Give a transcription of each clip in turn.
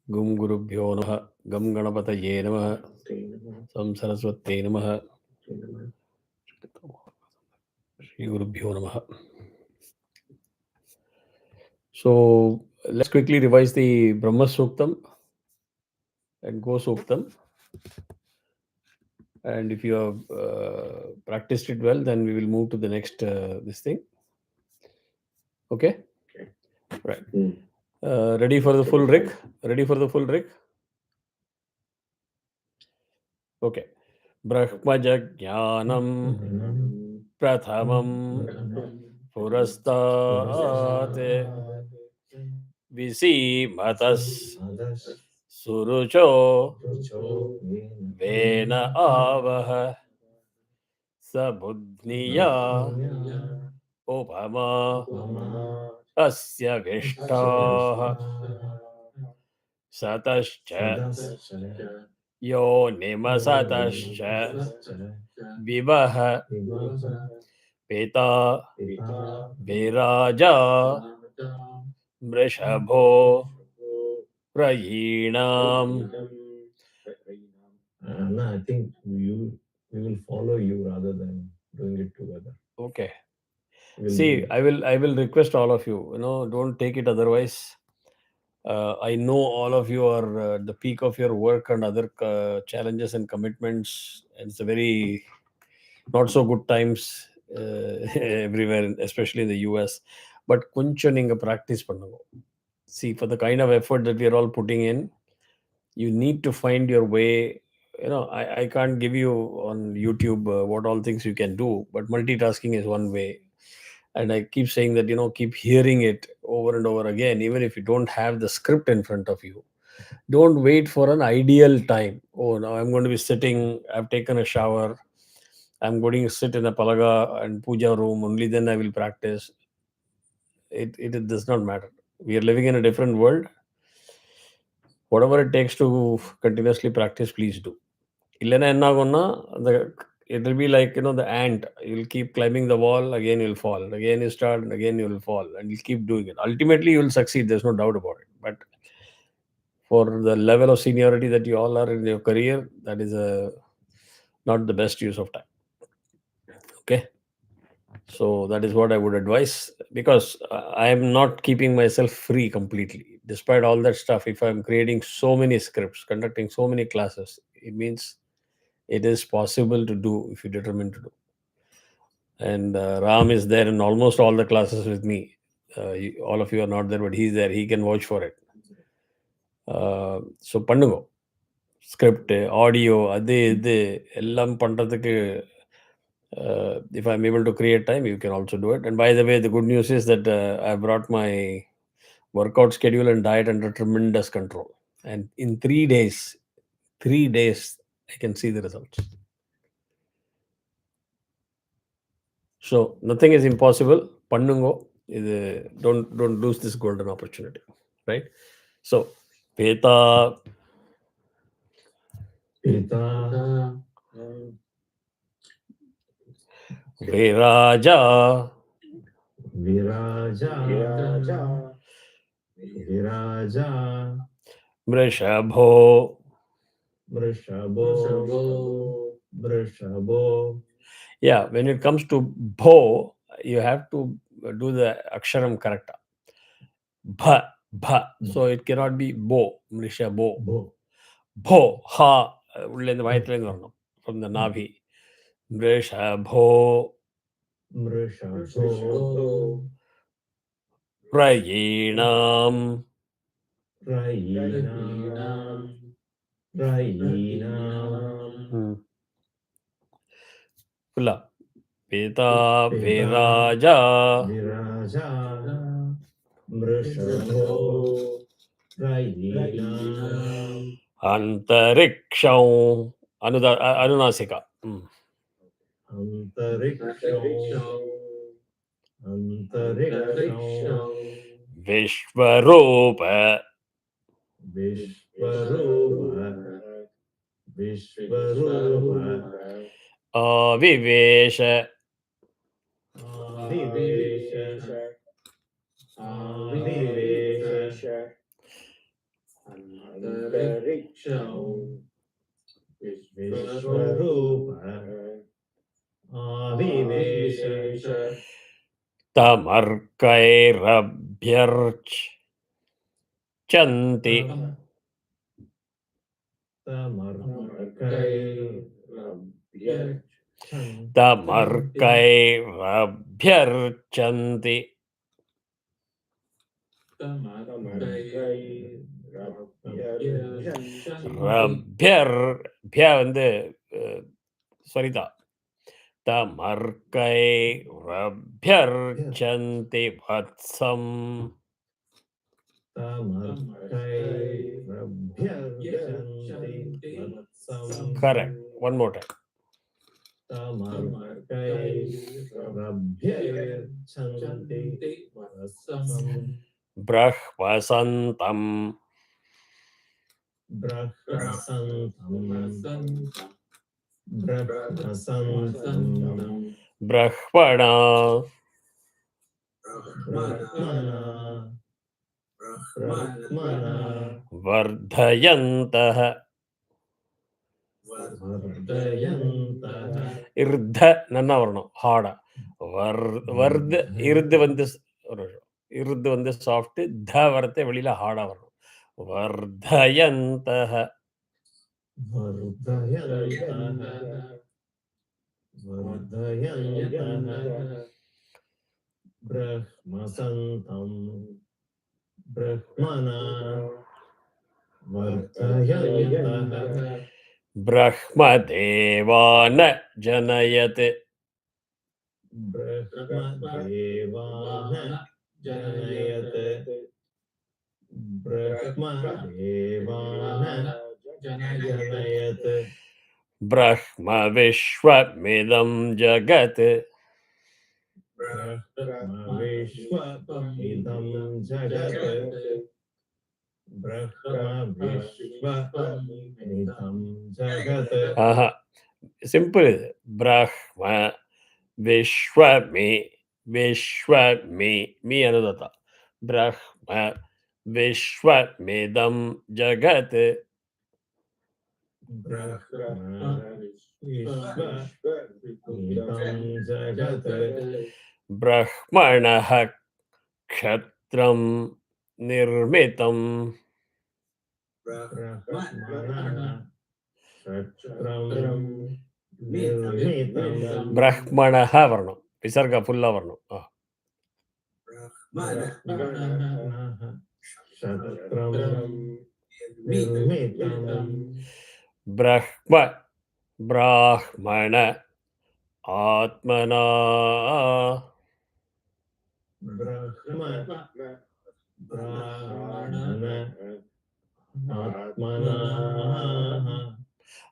Gum Gurubhyo Namaha, Gam Ganapataye Namaha, Sam Saraswate Namaha, Shri Gurubhyo Namaha. So let's quickly revise the Brahma Suktam and Go Suktam. And if you have practiced it well, then we will move to the next this thing. Okay? Right. Ready for the full Rig? Ready for the full Rig? Okay. Brahmajajnanam prathamam purastat visimatas surucho vena avah sabudniya upama asya vishtaah satascha yo nimasatascha vivah peta viraja mrishabho prayinam. No, I think we will follow you rather than doing it together. Okay. We'll See, do- I will request all of you. Don't take it otherwise. I know all of you are at the peak of your work and other challenges and commitments. And it's a very not so good times everywhere, especially in the US. But கொஞ்சம் நீங்க practice பண்ணுங்க. See, for the kind of effort that we are all putting in, you need to find your way. I can't give you on YouTube what all things you can do, but multitasking is one way. And I keep saying that, keep hearing it over and over again, even if you don't have the script in front of you. Don't wait for an ideal time. Oh, now I'm going to be sitting, I've taken a shower, I'm going to sit in a palaga and puja room, only then I will practice. It does not matter. We are living in a different world. Whatever it takes to continuously practice, please do. இல்லைன்னா என்ன ஆகும்னா அந்த it will be like the ant. You'll keep climbing the wall, again you'll fall, again you start, and again you will fall, and you'll keep doing it. Ultimately you will succeed, there's no doubt about it. But for the level of seniority that you all are in your career, that is not the best use of time. Okay, so that is what I would advise, because I am not keeping myself free completely. Despite all that stuff, if I'm creating so many scripts, conducting so many classes, it means it is possible to do if you determine to do. And Ram is there in almost all the classes with me. All of you are not there, but he's there. He can vouch for it. So பண்ணுங்க, script audio அது இது எல்லாம் பண்ணுறதுக்கு if I'm able to create time, you can also do it. And by the way, the good news is that I brought my workout schedule and diet under tremendous control. And in 3 days, I can see the results. So nothing is impossible. Pannungo. Don't lose this golden opportunity. Right? So Peta Pita Viraja Viraja Viraja Mrishabho. Vrishabo Vrishabo. Yeah, when it comes to Bho, you have to do the aksharam correct. Bha, bha. So it cannot be Bo, Mrishabho. Bo. Bho, ha, உள்ளேந்து வயத்துலேருந்து வரணும், from the Navi. Mrishabho Vrishabo Prayinam. Rayinam Rayinam Fulla. Peta Viraja Viraja Vrishabo Rayinam Antariksham Anunasika. Antariksham Vishvarupa Vishvarupa Avivesha विश्वरूप आविवेश तमर्कैरभ्यर्च्यन्ति तमर्कैरभ्यर्चन्ति ரப்யர் வந்து சரிதா தமர்கைரப்யர்ச்சந்தி வத்சம் correct one more time பிரஹ்வசந்தம் பிரஹ்மணா வர்தயந்தः இர்த நன்னா வரணும் ஹார்டா வர்து இர்து வந்து இர்து வந்து soft த வரத்தை வெளியில ஹார்டா வரணும் வர்தயந்தः ब्रह्मसन्तं ब्रह्मणा वर्धयन्तः ब्रह्मदेवान जनयत् ब्रह्मदेवान जनयत् ब्रह्मदेवान जनयत् ब्रह्म विश्वमिदं जगत् ब्रह्मविश्वमिदं जगत् ब्रह्मविश्वमिदं जगत् ஆஹா சிம்பிள் இது பிரஹ்ம விஸ்வமி விஸ்வமி மீ அனுதத்தா பிரஹ்ம விஸ்வமிதம் ஜகத் ब्रह्मविश्वमिदं जगत् ब्रह्मणः क्षत्रं निर्मितं ब्रह्मणः वर्णं विसर्ग फुल्ला वर्णं ब्रह्म ब्राह्मण आत्मना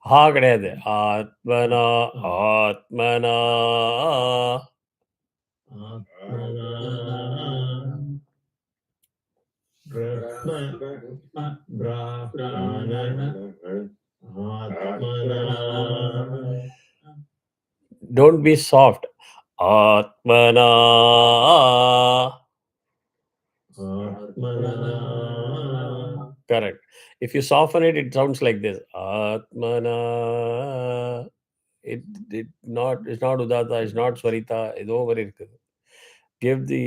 हा கிடையாது ஆத்மனா ஆத்மனா don't be soft ஆத்மனா correct if you soften it it sounds like this atmana it not it's not udata it's not swarita இது over இருக்குது give the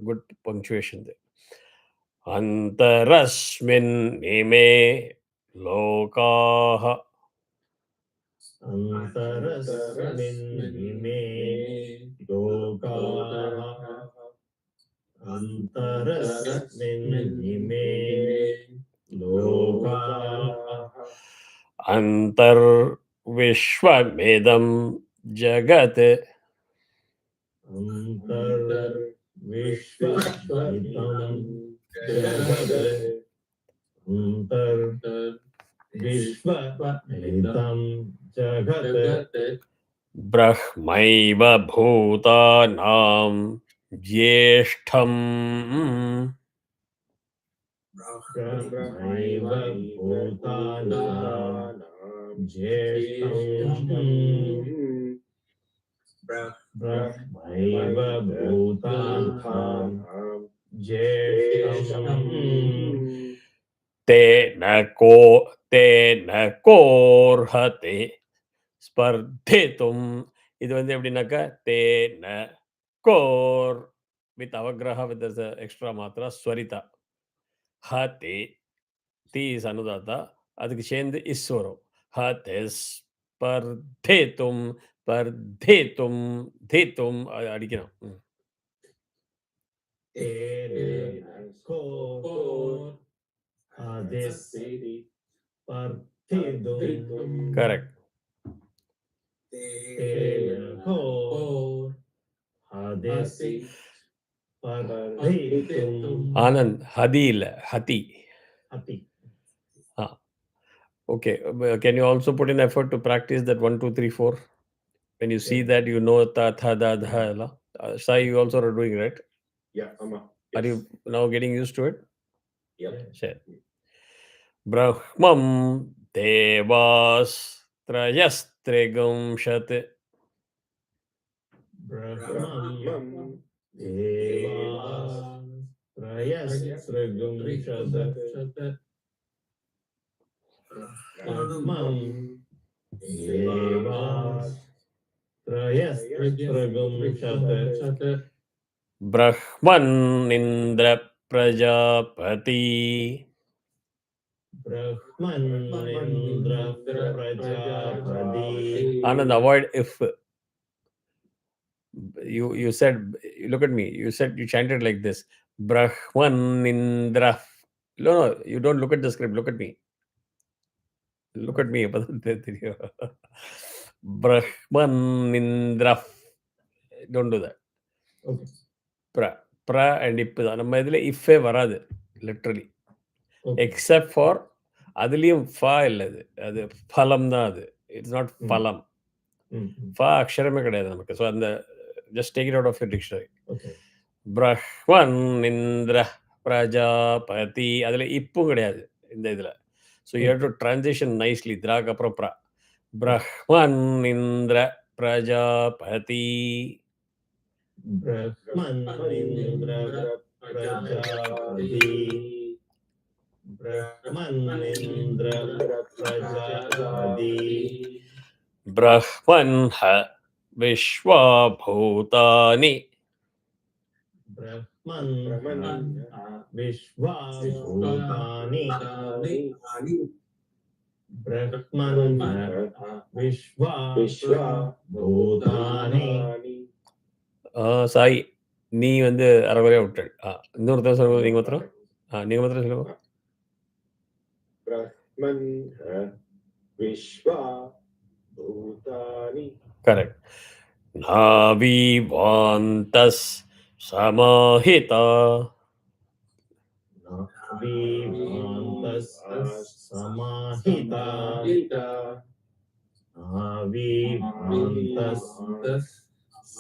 good punctuation there antarasmin ime lokaah अन्तरस्मिन्निमे लोकाः अन्तरस्मिन्निमे लोकाः अन्तर्विश्वमिदं जगत् अन्तर्विश्वमिदं जगत् अन्तर्विश्वमिदं जगत् ब्रह्मैव भूतानां ज्येष्ठम् ब्रह्मैव भूतानां ज्येष्ठम् ब्रह्मैव भूतानां ज्येष्ठम् तेन தேன கோர்ஹதே ஸ்பர்தேதும். இது வந்து எப்படின்னாக்கா தேன கோர் வித் அவக்ரஹா வித் எக்ஸ்ட்ரா மாத்திரா ஸ்வரிதா. ஹதே தி இஸ் அனுதாத்தா. அதுக்கு சேர்ந்து இஸ் வரும். ஹதெஸ் பர்தேதும் பர்தேதும் தேத்தும் அடிக்கணும். கரெக்ட். ஆனந்த், ஹதி இல்ல, ஹதி. Okay. Can you also put in effort to practice that 1, 2, 3, 4? When you see that, you know ta, tha, da, dha. Sai, you also are doing, right? Yeah, Amma. Are you now getting used to it? Yep. Sure. Brahmam devas trayastregam shat. Brahmam devas trayasragam shat. Brahmam devas trayasragam shat. Brahman indra prajapati. Brahman Indra Prajapati. Anand, avoid if. You said, look at me, you said, you chanted like this. Brahman indra. No, you don't look at the script, look at me. Look at me. Brahman indra. Don't do that. Okay. Pra and ip தான். நம்ம இதில் இஃபே வராது literally. Except for அதுலேயும் ஃபா இல்லை, அது ஃபலம் தான். அது இட்ஸ் நாட் ஃபலம். ஃபா அக்ஷரமே கிடையாது நமக்கு. ஸோ அந்த just take it out of your dictionary. பிரஹ்மன் இந்திர பிரஜாபதி, அதில் இப்பும் கிடையாது இந்த இதில். So you have to transition nicely. திராக்கு அப்புறம் ப்ரா. பிரஹ்மன் இந்திர Prajapati. Brahman Indra Prajapati. Brahman Indra Prajapati. Brahman ha Vishwabhutani. Brahman Vishwabhutani. Brahman Vishwabhutani. Sai, நீ வந்து அரைகுறையாக விட்டல். இன்னொருத்தர் சொல்லுங்க. நீங்கள் மாத்திரம் நீங்கள் மாத்திரம் சொல்லுங்க. Brahman Vishwabhutani. Correct. Navivantas samahita. Navivantas samahita. Navivantas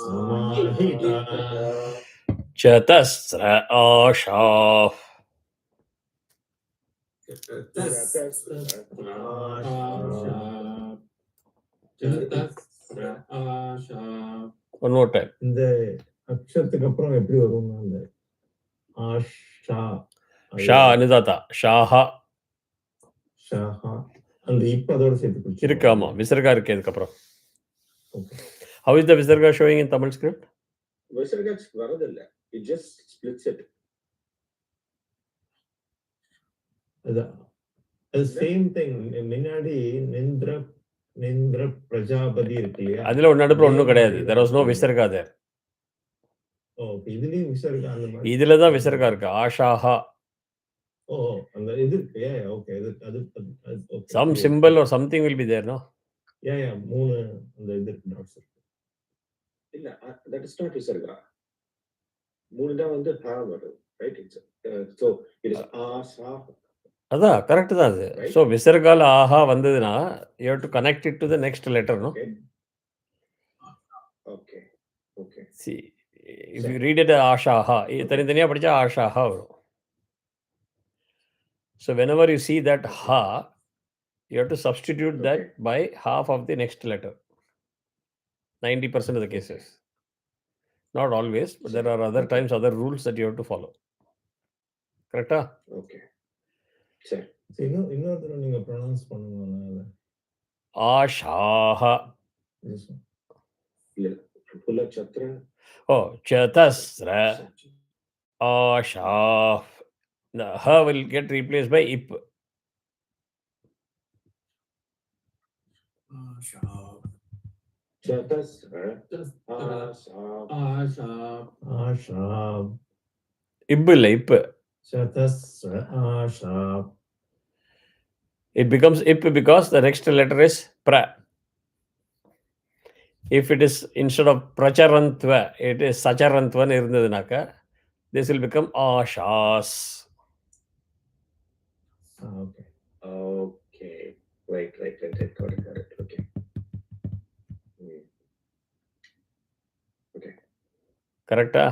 samahita. Chatasra asha. One more time. இந்த அக்ஷரத்துக்கு அப்புறம் எப்படி வரும்னா அந்த ஆஷா ஷா அனுதாத்தா. ஷாஹா ஷாஹா அந்த இப்ப அதோட சேர்த்து இருக்கு. ஆமா, விசர்கா இருக்கு அதுக்கப்புறம். How is the Visarga showing in Tamil script? Visarga வரதில்லை. It just splits it. The same thing. முன்னாடி நிந்திர பிரஜாபதி இருக்கு இல்லையா, அதுல ஒரு நடுப்புல ஒன்றும் கிடையாது. There was no Visarga there. இதுலயும் விசர்கா அந்த மாதிரி. இதுல தான் விசர்கா இருக்கு. ஆஷாஹா. அந்த இது இருக்கு. ஓகே. அது Some symbol or something will be there, no? மூணு அந்த இது இருக்கு. டாட்ஸ் இருக்கு. இல்ல, that is not விசர்கா. மூணு தான் வந்து ஹா வரும். ரைட். So it is ஆஷா. அதான் கரெக்ட் தான் அது. ஸோ விசர்கால ஆஹா வந்ததுன்னா you have to connect it to the next letter, no? Okay. See if you read it ஆஷாஹா, தனித்தனியாக படித்தா ஆஷாஹா வரும். So whenever you see that ஹா, you have to substitute that by half of the next letter. 90% of the cases. Not always, but there are other times, other rules that you have to follow. Correct? Okay. Sure. சரி, இன்னொரு தடவை நீங்க pronounce பண்ணுங்க அத. ஆஷாஹ. This one. இல்ல, ஃபுல்லா சத்ர. ஓ, சதஸ்ர ஆஷாஃப். The ha will get replaced by ip. சதஸ்ர Asaf. Ib இல்ல, ip. சதஸ்ர Asaf. It becomes ip because the next letter is pra. If it is instead of pracharantva, it is sacharantva irundadunaka, this will become ashas. Okay. Okay. Right. Got it. Okay. Okay. Correcta?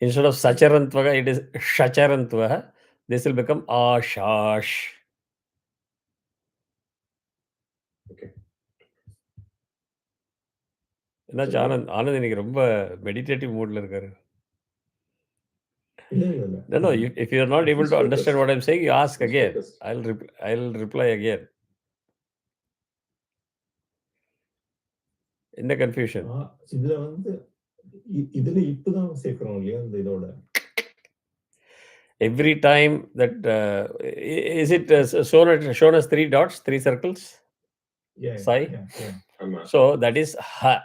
Instead of sacharantva, it is shacharantva. This will become ashash. Okay. என்னாச்சு ஆனந்த்? ஆனந்த் இன்னைக்கு ரொம்ப meditative மூட்ல இருக்காரு. இல்ல. No, if you are not able He's to understand focused. what I'm saying, you ask He's again. focused. I'll reply again. என்ன confusion? இதுல வந்து இதுல இப்பதான் சேர்க்கிறோம் இல்லையா இந்த இதோட. Every time that is it shown as 3 dots, 3 circles? Yeah. Sai? ஆமா. So that is ha.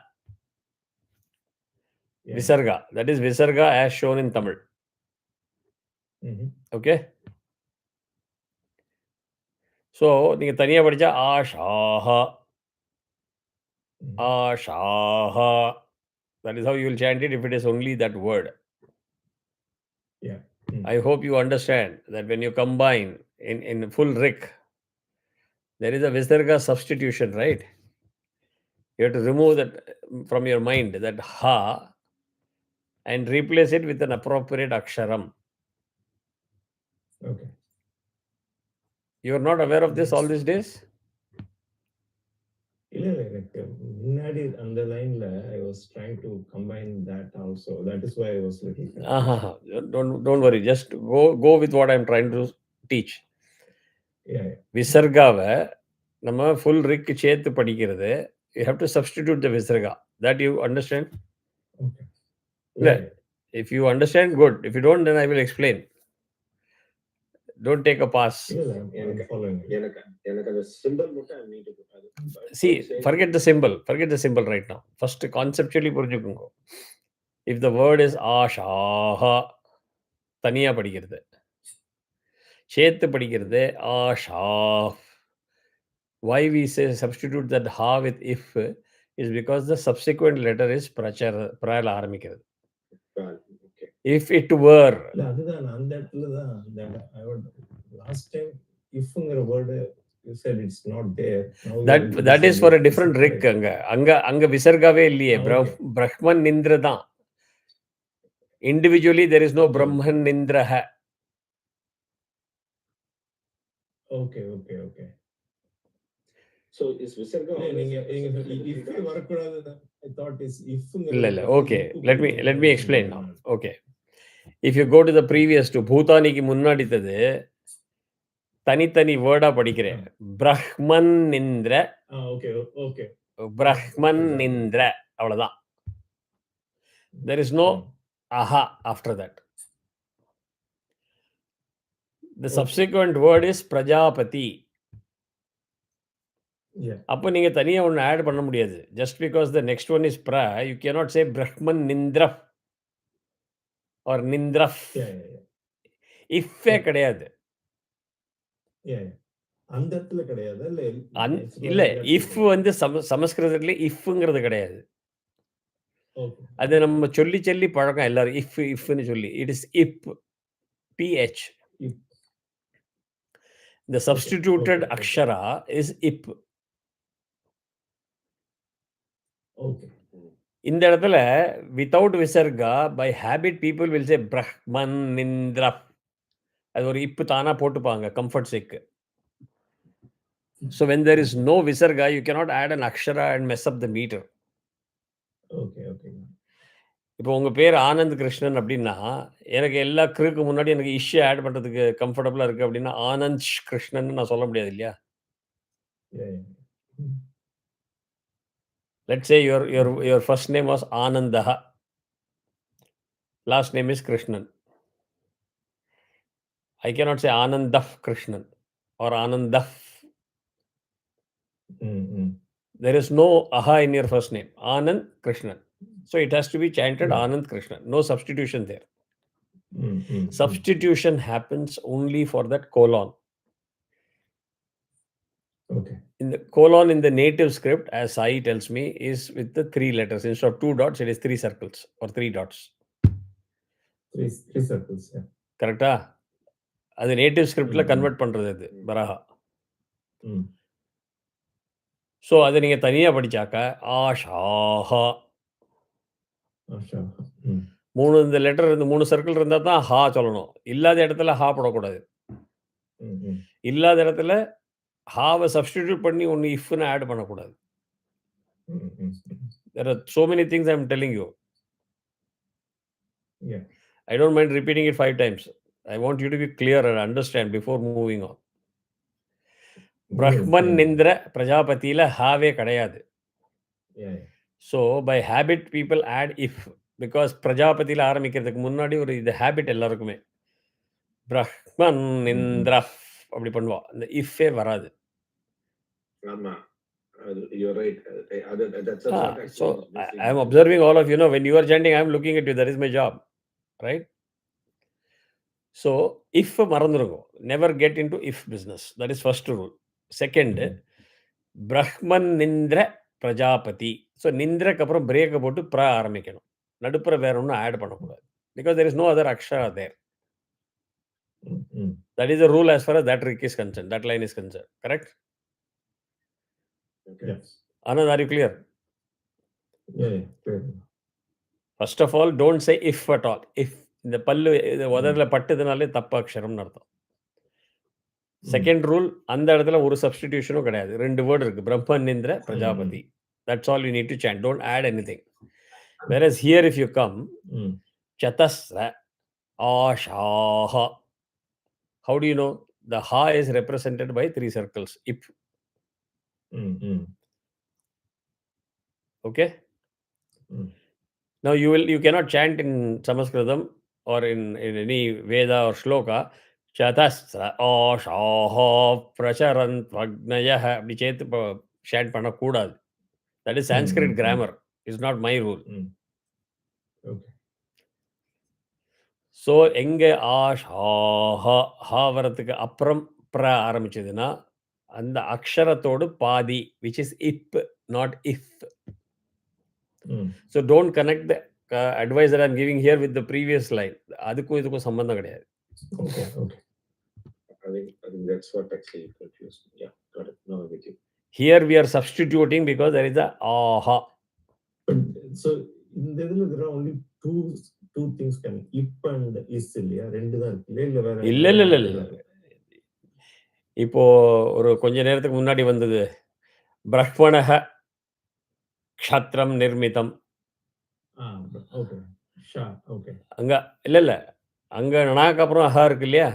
Yeah. Visarga. That is Visarga as shown in Tamil. Okay? So நீங்க தனியா படிச்சா ஆஷாஹா, ஆஷாஹா. That is how you will chant it if it is only that word. Yeah. I hope you understand that when you combine in full rik, there is a Visarga substitution, right? You have to remove that from your mind, that ha, and replace it with an appropriate aksharam. Okay. You are not aware of this all these days? இல்ல எனக்கு முன்னாடி அந்த லைன்ல I was trying to combine that also. That is why I was little confused. Don't worry. Just go with what I'm trying to teach. Yeah. விசர்காவை நம்ம full rig சேர்த்து படிக்கிறது. You have to substitute the visarga. That you understand? Okay. Yeah. If you understand, good. If you don't, then I will explain. Don't take a pass. I'm following. எனக்கு அந்த symbol மட்டும் I need to See, forget the symbol right now. First conceptually புரிஞ்சுக்குங்க. If the word is ஆஷாஹா, தனியா படிக்கிறது. சேர்த்து படிக்கிறது ஆஷாஃப். Why we say substitute that ha with if is because the subsequent letter is prala ஆரம்பிக்கிறது. If it were. அதுதான் அந்த இடத்துல தான் I would last time ifங்கிற word you said it's not there. That is for a different rik. அங்க விசர்காவே இல்லையே. Brahman Nindra தான். Individually there is no Brahman Nindraha. Okay. So is Visarga if வரக்கூடாது? I thought is if. இல்ல. Okay. Let me explain now. Okay. If you go to the previous to பூதானிக்கு முன்னாடித்தது தனித்தனி வேர்டா படிக்கிறேன். பிரஹ்மன் நிந்திர. Okay. பிரஹ்மன் நிந்திர, அவ்வளவுதான். There is no aha after that. The subsequent word is prajapati. அப்போ நீங்க தனியா ஒன்று add பண்ண முடியாது. Just because the next one is pra, you cannot say Brahman Nindraf or Nindraf. Ifே கிடையாது. அந்த இடத்துல கிடையாது. இல்ல, if வந்து சமஸ்கிருதத்துல ifங்கிறது கிடையாது. அது நம்ம சொல்லி பழக்கம் எல்லாரும் ifன்னு சொல்லி. It is ip, ph. The substituted akshara is ip. இந்த இடத்துல without visarga, by habit people will say Brahman Nindra. அது ஒரு இப்பு தானா போட்டுப்பாங்க comfort sake. So when there is no visarga, you cannot add an akshara and mess up the meter. Okay. இப்போ உங்க பேர் ஆனந்த் கிருஷ்ணன் அப்படின்னா, எனக்கு எல்லா க்கு முன்னாடி எனக்கு ஆட் பண்றதுக்கு கம்ஃபர்டபுளா இருக்கு அப்படின்னா, ஆனந்த் கிருஷ்ணன்னு நான் சொல்ல முடியாது இல்லையா? Yeah, yeah. Mm. Let's say your first name was Anandah. Last name is Krishnan. I cannot say Anandaf Krishnan or Anandaf. Mm. There is no aha in your first name. Anand Krishnan. So it has to be chanted Yeah. Anand Krishnan. No substitution there. Mm. Substitution happens only for that colon. Okay. In the colon in the native script, as Sai tells me, is with the 3 letters. Instead of 2 dots, it is 3 circles or 3 dots. Three circles, yeah. கரெக்டா? அது native ஸ்கிரிப்ட்ல Mm. Convert பண்றது அது Baraha. Mm. So அதை நீங்க தனியா படிச்சாக்க ஆஷாஹா. Asha. Mm. 3 இந்த letter இருந்து 3 circle இருந்தா தான் ஹா சொல்லணும். இல்லாத இடத்துல ஹா போடக்கூடாது. Mm. இல்லாத இடத்துல ஹாவ சப்ஸ்டிட்யூட் பண்ணி ஒண்ணு இஃப்ன்னு ஆட் பண்ணக்கூடாது. Mm. There are so many things I am telling you. Yeah. I don't mind repeating it 5 times. I want you to be clear and understand before moving on. பிரஹ்மன் இந்திர பிரஜாபதியில ஹாவே கிடையாது. Yeah. So by habit people add if because பிரஜாபதியில ஆரம்பிக்கிறதுக்கு முன்னாடி ஒரு இது habit எல்லாருக்குமே. பிரஹ்மன் இந்திர அப்படி பண்ணுவா. இந்த இஃப்பே வராது. ஆமா. You're right. That's what actually So is missing. I am observing all of you. When you are chanting, I am looking at you. That is my job, right? So if மறந்துருங்க. Never get into if business. That is first rule. Second, பிரஹ்மன் நிந்திர பிரஜாபதி. So நிந்திரக்கு அப்புறம் பிரேக்கை போட்டு ஆரம்பிக்கணும். நடுப்புற வேற ஒன்றும் ஆட் பண்ணக்கூடாது. Because there is no other akshara there. That is the rule as far as that trick is concerned. That line is concerned. Correct? Okay. Yes. Anand, are you clear? Yeah, clear. First of all, don't say if at all. If இந்த பல்லு இது உதடுல பட்டுதுனாலே தப்பு அக்ஷரம்னு அர்த்தம். Second rule, அந்த இடத்துல ஒரு சப்ஸ்டிடியூஷனும் கிடையாது. 2 word இருக்கு. பிரம்மநிந்திர Prajapati. That's all you need to chant. Don't add anything. Whereas here if you come, chatasra ashaha. How do you know? The ha is represented by 3 circles. Ip. Okay? Now you cannot chant in Sanskritam or in any Veda or Shloka. Chatasra ashaha pracharant vagnayah. அப்படி சேர்த்து chant பண்ணக்கூடாது. That is Sanskrit grammar. It's not my rule. Okay. So எங்கே ஆஷாஹா ஹா வரத்துக்கு அப்புறம் ஆரம்பிச்சதுன்னா அந்த அக்ஷரத்தோடு பாதி which is if not if. So don't connect the advice that I am giving here with the previous line. அதுக்கும் இதுக்கும் சம்பந்தம் கிடையாது. Okay. I think that's what actually confused me. Yeah, got it. No, with you. Here we are substituting because there is a aha. So in the there are only two things coming. If and is இல்லையா? ரெண்டு தான் இருக்கு. இல்ல. இப்போ ஒரு கொஞ்ச நேரத்துக்கு முன்னாடி வந்தது பிரஹ்மணஹ க்ஷத்ரம் நிர்மிதம். ஓகே. ஷா. ஓகே. அங்க இல்ல அங்க ணாக்கு அப்புறம் அஹா இருக்கு இல்லையா?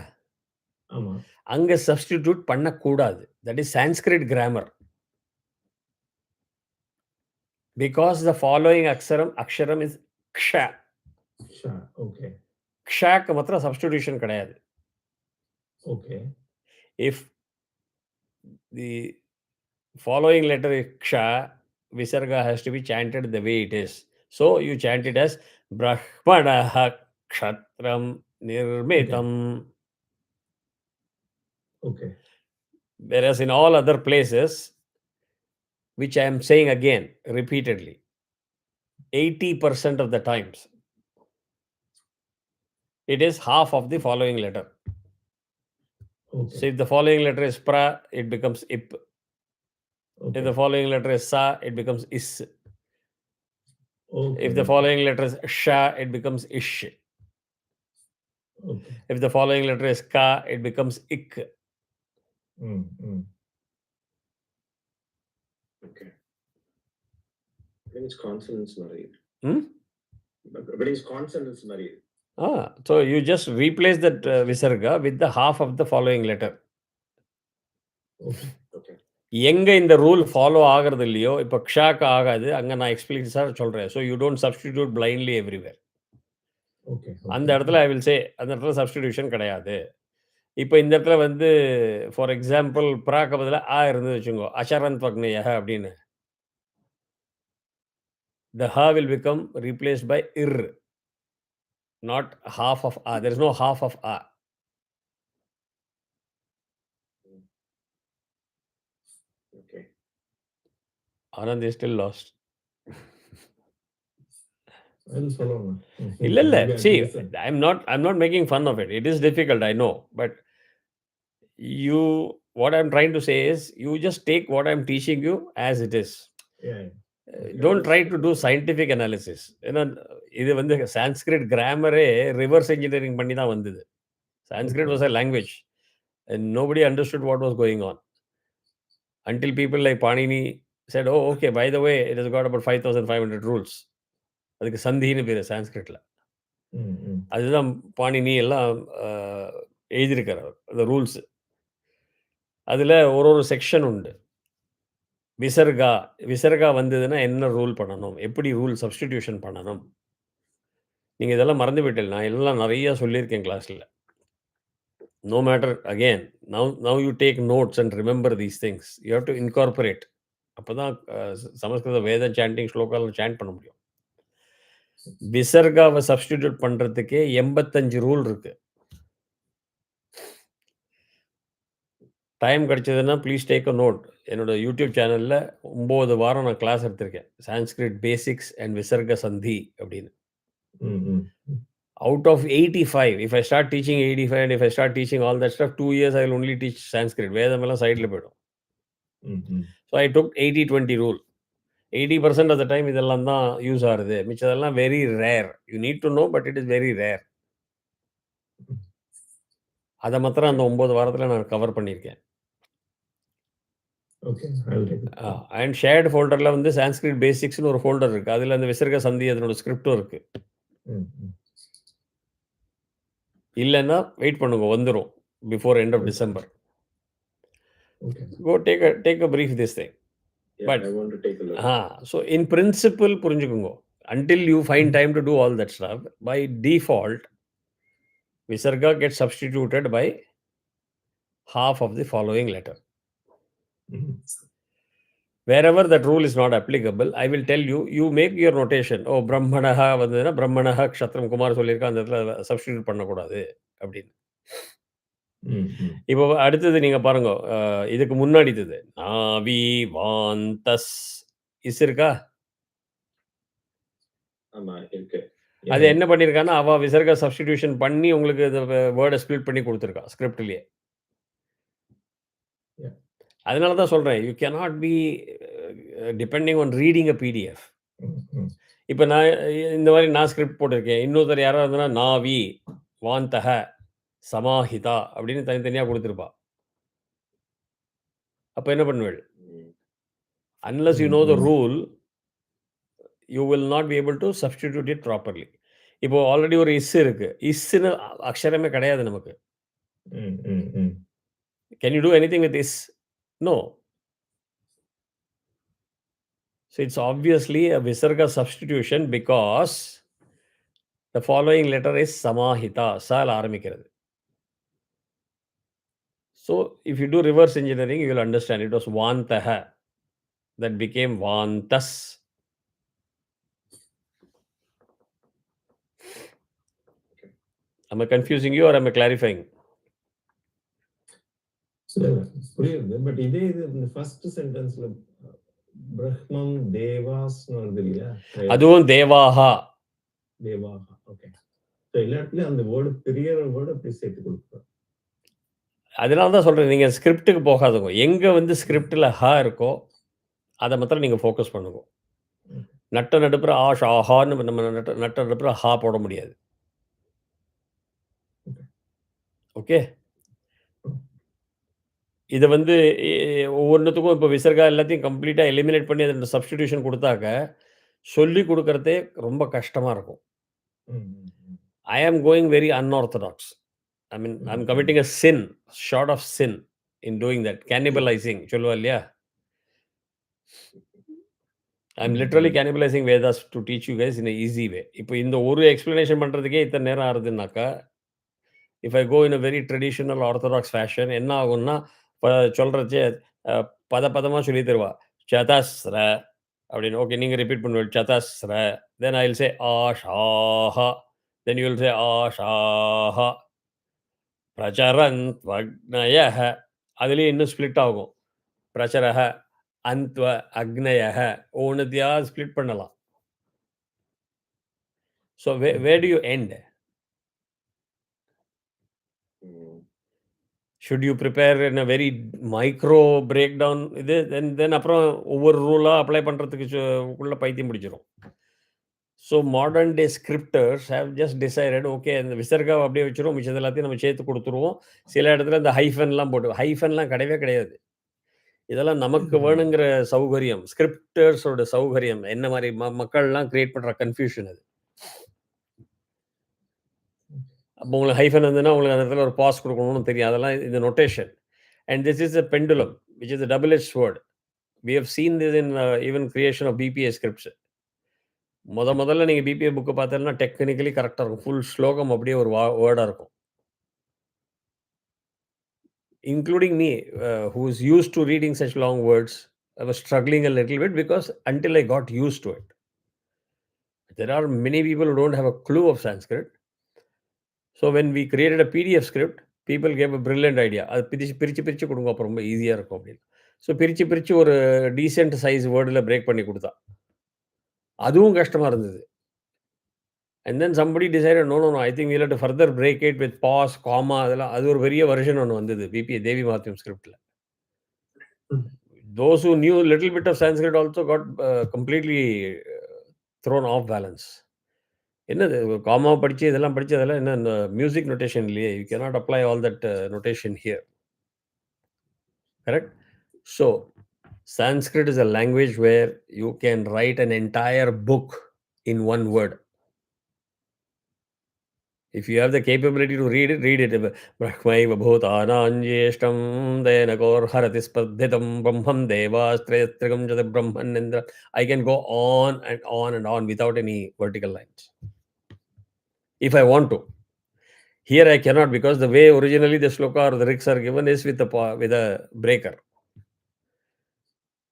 ஆமா. அங்க சப்ஸ்டிடியூட் பண்ணக்கூடாது. That is Sanskrit grammar. Because the following aksharam is ksha. Sha. Okay. க்ஷாக்கு மாத்திரம் சப்ஸ்டிடியூஷன் கிடையாது. Okay. If the following letter is ksha, visarga has to be chanted the way it is. So you chant it as brahmanaha kshatram nirmitam. Okay. Whereas in all other places, which I am saying again repeatedly, 80% of the times, it is half of the following letter. Okay. So if the following letter is pra, it becomes ip. Okay. If the following letter is sa, it becomes is. Okay. If the following letter is sha, it becomes ish. Okay. If the following letter is ka, it becomes ik. Okay. I think it's consonants, right? Vedic consonants Mari. So you just replace that Visarga with the half of the following letter. Okay. Okay. எங்க இந்த rule follow ஆகிறது இல்லையோ, இப்போ க்ஷாக்கு ஆகாது. அங்க நான் எக்ஸ்பிளிசிட்டா சொல்றேன். So you don't substitute blindly everywhere. Okay. அந்த இடத்துல ஐ வில் சே அந்த இடத்துல சப்ஸ்டிடியூஷன் கிடையாது. இப்போ இந்த இடத்துல வந்து ஃபார் எக்ஸாம்பிள் ப்ராக்கு பதிலா ஆ இருந்தது வச்சுக்கோங்க. அஷரந்த் வக்னயஹ அப்படின்னு. The ha will become replaced by ir, not half of a. There is no half of a. Okay. Anand is still lost. I'll follow. இல்ல, இல்ல. See, I'm not making fun of it. It is difficult, I know. But what I'm trying to say is, you just take what I'm teaching you as it is. Yeah. Don't try to do scientific analysis. ஏன்னா இது வந்து Sanskrit கிராமரே reverse engineering பண்ணி தான் வந்தது. Sanskrit was a language and nobody understood what was going on until people like Panini said, oh, okay, by the way, it has got about 5,500 rules. அதுக்கு சந்தின்னு பேரு சான்ஸ்கிரிட்ல. அதுதான் பாணினி எல்லாம் எழுதியிருக்கிறார் அந்த ரூல்ஸ். அதில் ஒரு செக்ஷன் உண்டு. விசர்கா வந்ததுன்னா என்ன ரூல் பண்ணணும், எப்படி ரூல் சப்ஸ்டிடியூஷன் பண்ணணும். நீங்கள் இதெல்லாம் மறந்து விட்டீங்க. நான் எல்லாம் நிறையா சொல்லியிருக்கேன் கிளாஸில். No matter, again, now you take notes and remember these things. You have to incorporate. அப்போ தான் சமஸ்கிருத வேத சாண்டிங் ஸ்லோகாவில் சாண்ட் பண்ண முடியும். விசர்காவை சப்ஸ்டிடியூட் பண்ணுறதுக்கே 85 ரூல் இருக்கு. டைம் கிடைச்சதுன்னா ப்ளீஸ் டேக் அ நோட். என்னோட யூடியூப் சேனலில் 9 வாரம் நான் கிளாஸ் எடுத்திருக்கேன். சான்ஸ்கிரிட் பேசிக்ஸ் அண்ட் விசர்க சந்தி அப்படின்னு. Out of 85, if I start teaching 85 and if I start teaching all that stuff, 2 years I will only teach Sanskrit. வேதமெல்லாம் சைடில் போயிடும். So I took 80-20 rule. 80% of the time இதெல்லாம் தான் யூஸ் ஆகுது. மிச்சதெல்லாம் very rare. You need to know, but it is very rare. அதை மாத்திரம் அந்த 9 வாரத்தில் நான் கவர் பண்ணியிருக்கேன். அண்ட் ஷேர்டு ஃபோல்டரில் வந்து சான்ஸ்கிரிட் பேசிக்ஸ்னு ஒரு ஃபோல்டர் இருக்குது. அதில் அந்த விசர்க சந்தி அதனோட ஸ்கிரிப்டும் இருக்குது. இல்லைன்னா வெயிட் பண்ணுங்க, வந்துடும் before end of December. Go take a brief this thing. Yeah, But I want to take a look. So in principle புரிஞ்சுக்குங்க. Until you find time to do all that stuff, by default Visarga gets substituted by half of the following letter. Wherever that rule is not applicable, I will tell you, you make your notation. Oh, Brahmanaha vandana Brahmanaha Kshatram Kumar சொல்லியிருக்கா, அந்த இடத்துல substitute பண்ணக்கூடாது அப்படின்னு. இப்போ அடுத்தது நீங்க பாருங்க, இதுக்கு முன்னாடி இது நாவி வாந்தஸ் இஸ் இருக்கா? ஆமா இருக்கு. அது என்ன பண்ணியிருக்கான்னா, அவ விசர்க சப்ஸ்டிடியூஷன் பண்ணி உங்களுக்கு இந்த வேர்டை ஸ்பிளிட் பண்ணி கொடுத்துருக்கா ஸ்கிரிப்ட்லேயே. அதனால தான் சொல்கிறேன், you cannot be depending on reading a PDF. இப்போ நான் இந்த மாதிரி நான் ஸ்கிரிப்ட் போட்டிருக்கேன். இன்னொருத்தர் யாராவது இருந்ததுன்னா நாவி வாந்தக சமாஹிதா அப்படின்னு தனித்தனியாக கொடுத்துருப்பா. அப்போ என்ன பண்ணுவேள்? Unless you know the rule, you will not be able to substitute it properly. இப்போ ஆல்ரெடி ஒரு இஸ் இருக்கு. இஸ்ன்னு அக்ஷரமே கிடையாது நமக்கு. Can you do anything with is? No. So it's obviously a visarga substitution because the following letter is samahita. Sal ஆரம்பிக்கிறது. So if you do reverse engineering, you will understand it was vantaha that became vantas. Am I confusing you or am I clarifying? புரியுது. But இதே இந்த first சென்டென்ஸ்ல பிரஹ்மம் தேவாஸ்னு வருது இல்லையா? அதுவும் தேவாஹா. தேவாஹா. Okay. So எல்லாத்துலயும் அந்த word பெரிய வேர்டு அப்படி சேர்த்து கொடுக்குறோம். அதனால தான் சொல்கிறேன், நீங்கள் ஸ்கிரிப்டுக்கு போகாதுங்க. எங்கே வந்து ஸ்கிரிப்டில் ஹா இருக்கோ அதை மாத்திரம் நீங்கள் ஃபோக்கஸ் பண்ணுங்க. நட்ட நடுப்புற ஆஹான்னு நம்ம நட்ட நடுப்புற ஹா போட முடியாது. ஓகே, இதை வந்து ஒவ்வொன்றுத்துக்கும் இப்போ விசர்கா எல்லாத்தையும் கம்ப்ளீட்டாக எலிமினேட் பண்ணி அதை சப்ஸ்டிடியூஷன் கொடுத்தாக்க சொல்லி கொடுக்குறதே ரொம்ப கஷ்டமாக இருக்கும். I am going very unorthodox. I mean, I'm committing a sin, short of sin in doing that. Cannibalizing. Cholo I'm literally cannibalizing Vedas to teach you guys in an easy way. இப்போ இந்த ஒரு explanation பண்ணுறதுக்கே இத்தனை நேரம் ஆகுதுன்னாக்கா, if I go in a very traditional orthodox fashion என்ன ஆகும்னா, இப்போ சொல்கிறச்சே பதமாக சொல்லி தருவா. சதஸ்ர அப்படின்னு. ஓகே, நீங்கள் ரிப்பீட் பண்ணுவீங்க. சதஸ்ர. தென் ஐ வில் சே ஆஷாஹா. தென் யூ வில் சே ஆஷாஹா. பிரச்சரன் அக்னயஹ. அதுலேயே இன்னும் ஸ்ப்ளிட் ஆகும். பிரச்சரஹ அந்த்வ அக்னயஹ. ஒவ்வொன்றுத்தையாவது ஸ்ப்ளிட் பண்ணலாம். So where do you end? Should you prepare in a very micro breakdown? Then அப்புறம் ஒவ்வொரு ரூலாக அப்ளை பண்ணுறதுக்கு உள்ள பைத்தியம் பிடிச்சிரும். So modern day scriptures have just decided, okay இந்த விசர்காவை அப்படியே வச்சுருவோம், மிச்சது எல்லாத்தையும் நம்ம சேர்த்து கொடுத்துருவோம். சில இடத்துல இந்த ஹைஃபன்லாம் போட்டு, ஹைஃபன்லாம் கிடையவே கிடையாது. இதெல்லாம் நமக்கு வேணுங்கிற சௌகரியம், ஸ்கிரிப்டர்ஸோட சௌகரியம். என்ன மாதிரி மக்கள்லாம் கிரியேட் பண்ணுற கன்ஃபியூஷன் அது. அப்போ உங்களுக்கு ஹைஃபன் இருந்ததுன்னா உங்களுக்கு அந்த இடத்துல ஒரு பாஸ் கொடுக்கணும்னு தெரியும். அதெல்லாம் இந்த notation. And this is a pendulum which is a double edge sword. We have seen this in even creation of BPA scripts. முதல்ல நீங்கள் பிபிஏ புக்கு பார்த்தீங்கன்னா டெக்னிக்கலி கரெக்டாக இருக்கும். ஃபுல் ஸ்லோகம் அப்படியே ஒரு வேர்டாக இருக்கும். Including me who is used to reading such long words, I was struggling a little bit because until I got used to it. There are many people who don't have a clue of Sanskrit. So when we created a PDF script, people gave a brilliant idea. அது பிரித்து கொடுங்க, அப்போ ரொம்ப ஈஸியாக இருக்கும் அப்படின்னு. So பிரித்து ஒரு டீசென்ட் சைஸ் வேர்டில் பிரேக் பண்ணி கொடுத்தா அதுவும் கஷ்டமாக இருந்தது. And then somebody decided, no I think we'll to further break it with pause comma. அதெல்லாம் அது ஒரு பெரிய வெர்ஷன் ஒன்று வந்தது பிபிஏ தேவி மாத்தியம் ஸ்கிரிப்டில். Those who knew a little bit of Sanskrit also got completely thrown off balance. என்னது காமா படித்து இதெல்லாம் படித்து அதெல்லாம் என்ன இந்த மியூசிக் நொட்டேஷன் இல்லையே, you cannot apply all that notation here. Correct? So Sanskrit is a language where you can write an entire book in one word. If you have the capability to read it. Brahmaiva bhutananjeshtam denakor harati spardhitam brahmam devastrayathrigam jata brahman indra. I can go on and on and on without any vertical lines. If I want to. Here I cannot, because the way originally the sloka or the rigs are given is with a breaker.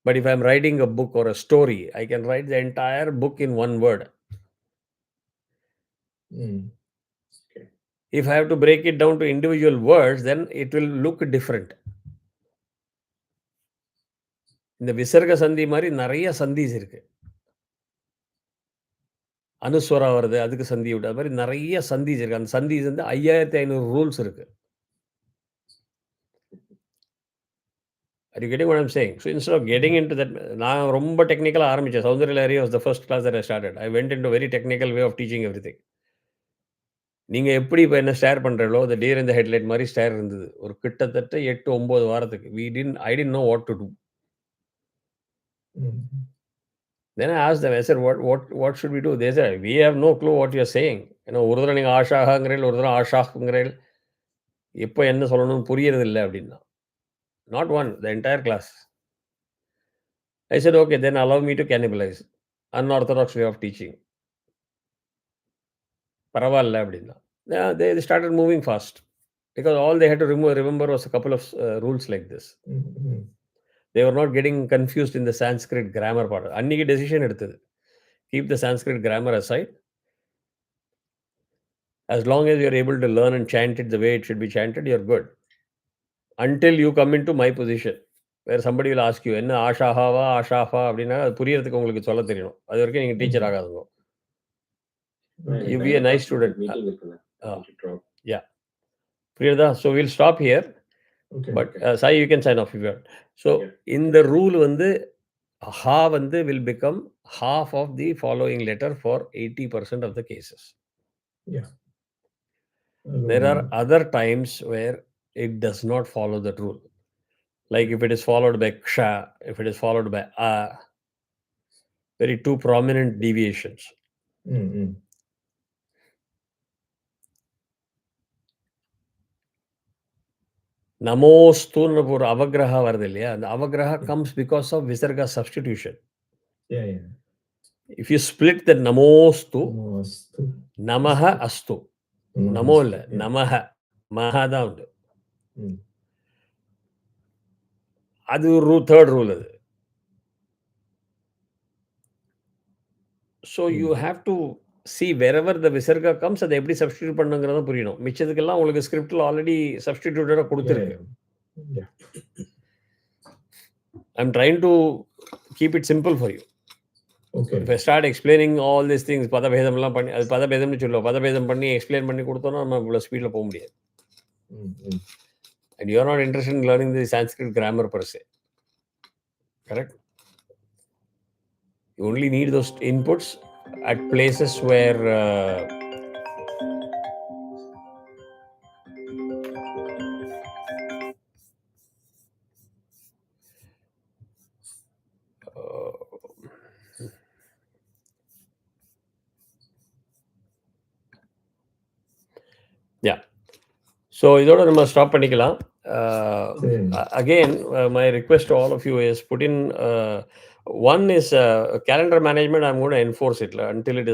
But if I'm writing a book or a story, I can write the entire book in one word. Okay. If I have to break it down to individual words, then it will look different. இந்த விசர்க சந்தி மாதிரி நிறைய சந்திஸ் இருக்கு. அனுஸ்வரா வருது, அதுக்கு சந்தி விட்டு, அது மாதிரி நிறைய சந்திஸ் இருக்கு. அந்த சந்திஸ் வந்து 5500 ரூல்ஸ் இருக்கு. Are you getting what I'm saying? So instead of getting into that, நான் ரொம்ப டெக்னிக்கலாக ஆரம்பித்தேன். Soundarya Lahari was the first class that I started. I went into a very technical way of teaching everything. நீங்கள் எப்படி இப்போ என்ன ஸ்டேர் பண்ணுறீங்களோ, அந்த டீர் இந்த ஹெட்லைட் மாதிரி ஸ்டேர் இருந்தது. ஒரு கிட்டத்தட்ட 8-9 வாரத்துக்கு. I didn't know what to do. Then I asked them, I said, what should we do? They said, we have no clue what you're saying. ஒரு தடவை நீங்கள் ஆஷாங்கிறீர்கள், ஒரு தடவை ஆஷாங்கிறீர்கள், எப்போ என்ன சொல்லணும்னு புரியறது இல்லை அப்படின்னா. Not one, the entire class. I said, okay, then allow me to cannibalize. Unorthodox way of teaching. பரவாயில்ல அப்படின்னா. They started moving fast. Because all they had to remember was a couple of rules like this. They were not getting confused in the Sanskrit grammar part. அன்னைக்கு decision எடுத்தது. Keep the Sanskrit grammar aside. As long as you're able to learn and chant it the way it should be chanted, you're good. Until you come into my position, where somebody will ask you, என்ன ஆஷாஹாவா ஆஷாஃபா அப்படின்னா அது புரியறதுக்கு உங்களுக்கு சொல்ல தெரியணும். அது வரைக்கும் நீங்கள் டீச்சர் ஆகாதுங்க. You be a nice student. Yeah. புரியுதா? So we'll stop here. Okay. But Sai, you can sign off if you want. So in the rule வந்து ha வந்து will become half of the following letter for 80% of the cases. Yeah. There are other times where it does not follow that rule. Like if it is followed by ksha, if it is followed by a, very two prominent deviations. நமோஸ்துன்னு ஒரு அவகிரகா வருது இல்லையா, அந்த அவகிரகா comes because of விசர்கா substitution. Yeah, yeah. If you split the நமோஸ்து, Namastu. நமஹ அஸ்து, Namaha நமோ astu. இல்ல, Yeah. நமஹ, மஹா தான் உண்டு. Mm. அது ஒரு தேர்ட் ரூல் அது. So you have to see wherever the விசர்கா கம்ஸ் அதை எப்படி சப்ஸ்டிடியூட் பண்ணுங்கிறத புரியணும். மிச்சத்துக்கெல்லாம் உங்களுக்கு ஸ்கிரிப்டில் ஆல்ரெடி சப்ஸ்டிடியூட்டடாக கொடுத்துருக்கு. Yeah. I am trying to keep it simple for you. Okay. If I start explaining all these things, பதபேதம்லாம் பண்ணி, அது பதபேதம்னு சொல்லுவோம், பதபேதம் பண்ணி எக்ஸ்பிளைன் பண்ணி கொடுத்தோன்னா நம்ம இவ்வளோ ஸ்பீடில் போக முடியாது. And you are not interested in learning the Sanskrit grammar per se. Correct? You only need those inputs at places where yeah. So இதோட நம்ம ஸ்டாப் பண்ணிக்கலாம். Again, my request to all of you is put in one is calendar management. I'm going to enforce it until it is